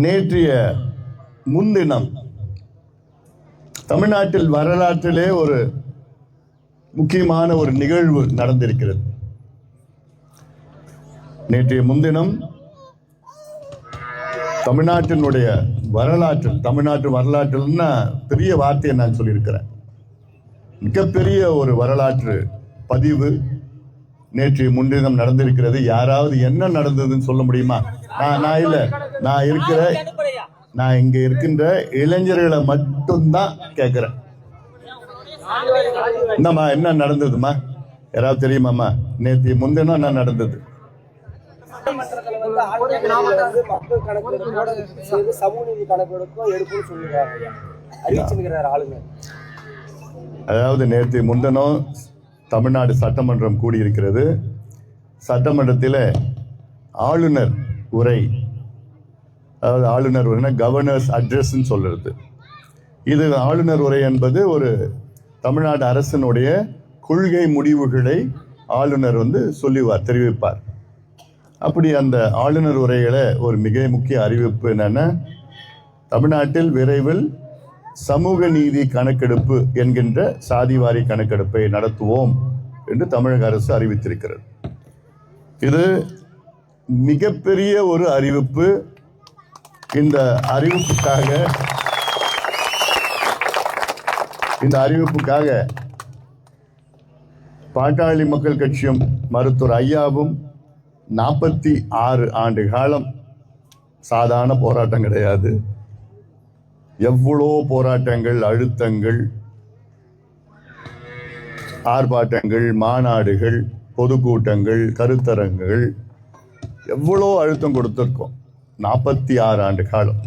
நேற்றைய முன்தினம் தமிழ்நாட்டில் வரலாற்றிலே ஒரு முக்கியமான ஒரு நிகழ்வு நடந்திருக்கிறது. நேற்றைய முன்தினம் தமிழ்நாட்டினுடைய தமிழ்நாட்டு வரலாற்றுன்னா பெரிய வார்த்தையை நான் சொல்லியிருக்கிறேன். மிகப்பெரிய ஒரு வரலாற்று பதிவு நேற்றைய முன்தினம் நடந்திருக்கிறது. யாராவது என்ன நடந்ததுன்னு சொல்ல முடியுமா? நான் இங்க இருக்கின்ற இளைஞர்களை மட்டும்தான் கேட்கிறேன். என்னம்மா என்ன நடந்ததுமா? யாராவது தெரியுமாம்மா? நேற்று முன்தினம் என்ன நடந்தது? அதாவது நேற்று முன்தினம் தமிழ்நாடு சட்டமன்றம் கூடியிருக்கிறது. சட்டமன்றத்தில் ஆளுநர் உரை, அதாவது ஆளுநர் உரை கவர்னர்ஸ் அட்ரஸ்ன்னு சொல்றது. இது ஆளுநர் உரை என்பது ஒரு தமிழ்நாடு அரசினுடைய கொள்கை முடிவுகளை ஆளுநர் தெரிவிப்பார். அப்படி அந்த ஆளுநர் உரையில ஒரு மிக முக்கிய அறிவிப்பு என்னன்னா, தமிழ்நாட்டில் விரைவில் சமூக நீதி கணக்கெடுப்பு என்கின்ற சாதிவாரி கணக்கெடுப்பை நடத்துவோம் என்று தமிழக அரசு அறிவித்திருக்கிறது. இது மிகப்பெரிய ஒரு அறிவிப்பு. இந்த அறிவிப்புக்காக பாட்டாளி மக்கள் கட்சியும் மருத்துவர் ஐயாவும் 46 ஆண்டு காலம் சாதாரண போராட்டம் கிடையாது. எவ்வளோ போராட்டங்கள், அழுத்தங்கள், ஆர்ப்பாட்டங்கள், மாநாடுகள், பொதுக்கூட்டங்கள், கருத்தரங்குகள், எவ்வளோ அழுத்தம் கொடுத்திருக்கோம். 46 ஆண்டு காலம்.